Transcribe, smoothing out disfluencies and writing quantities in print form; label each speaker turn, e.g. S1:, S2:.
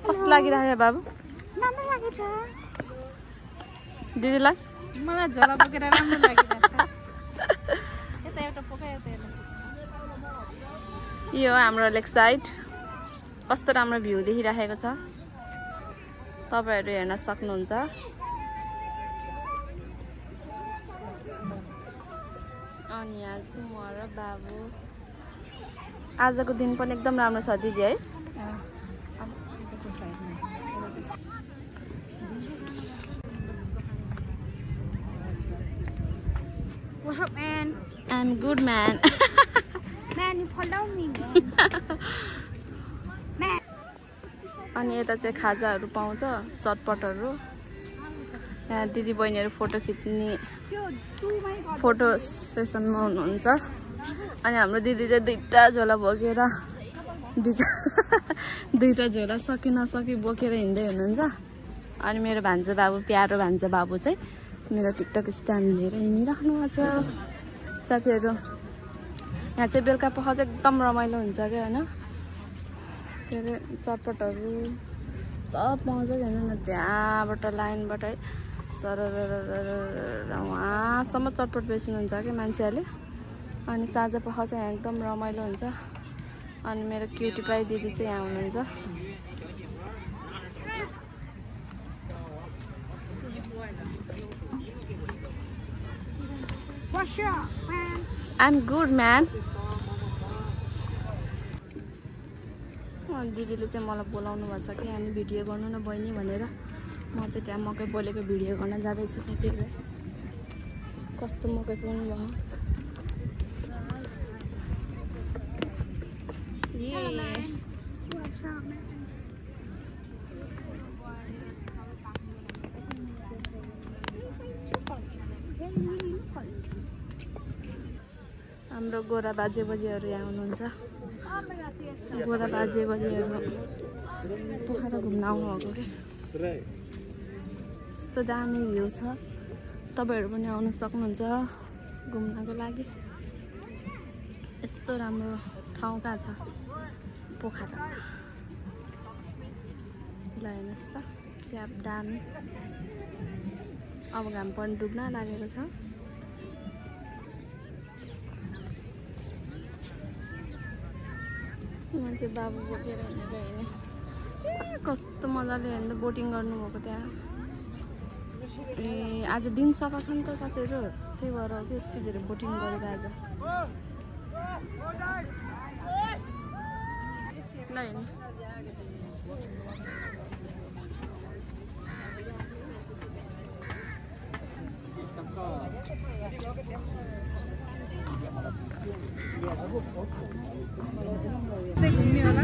S1: कस्तो लागिरहेको बाबु?
S2: राम्रो लागेछ
S1: दिदीलाई?
S2: मलाई झोला बोकेर राम्रो लागिरहेछ। यता एउटा पोका यता एउटा।
S1: यो हाम्रो लेक साइड कस्तो राम्रो भ्यू देखिरहेको छ, तपाईहरु हेर्न सक्नुहुन्छ। अनि यहाँ चाहिँ म र बाबु। आजको दिन पनि एकदम राम्रो छ दिदी है।
S2: What's up, man?
S1: I'm good man.
S2: Man, you follow me, man.
S1: अनि यता चाहिँ खाजाहरू पाउँछ, चटपटहरू। यहाँ दिदी बहिनीहरू फोटो खिच्ने फोटो सेसनमा हुनुहुन्छ। अनि हाम्रो दिदी चाहिँ दुईटा झोला बोकेर दुईटा झोला सकि नसकि बोकेर हिँड्दै हुनुहुन्छ। अनि मेरो भान्जा बाबु, प्यारो भान्जा बाबु चाहिँ मेरो टिकटक स्ट्यान्ड लिएर हिँडिराख्नु भएको छ। साथीहरू यहाँ चाहिँ बेलुका पख चाहिँ एकदम रमाइलो हुन्छ क्या होइन। के अरे चटपटहरू सब पाउँछ कि हेर्नु न, त्यहाँबाट लाइनबाट है सरर वहाँसम्म चटपट बेच्नुहुन्छ क्या मान्छेहरूले। अनि साँझ पख चाहिँ यहाँ एकदम रमाइलो हुन्छ। अनि मेरो क्युटी पाई दिदी चाहिँ यहाँ हुनुहुन्छ।
S2: What's up, man?
S1: I'm good man. दिदीले चाहिँ मलाई बोलाउनु भएको छ कि अनि भिडियो गर्नु न बहिनी भनेर। म चाहिँ त्यहाँ मकै बोलेको भिडियो गर्न जाँदैछु साथीहरू। कस्तो मकै पोल्नु भयो। हाम्रो गोरा बाजे बजेहरू यहाँ हुनुहुन्छ। गोरा बाजे बजेहरू पोखरा घुम्न आउनुभएको कि यस्तो दामी भ्यू छ। तपाईहरु पनि आउन सक्नुहुन्छ घुम्नको लागि। यस्तो राम्रो ठाउँ कहाँ छ पोखरा। ल हेर्नुहोस् त क्या दामी। अब घाम पनि डुब्न लागेको छ। मान्छे बाबु बोकेर हिँडेको हिँड्ने। कस्तो मजाले हिँड्दा बोटिङ गर्नुभएको त्यहाँ। ए आज दिन सफा छ नि त साथीहरू, त्यही भएर हो कि यति धेरै बोटिङ गरेको आज। ल हेर्नु घुम्ने होला।